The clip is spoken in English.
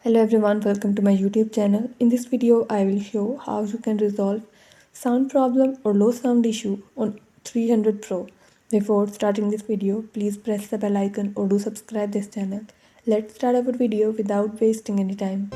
Hello everyone, welcome to my YouTube channel. In this video, I will show how you can resolve sound problem or low sound issue on 300 Pro. Before starting this video, please press the bell icon or do subscribe this channel. Let's start our video without wasting any time.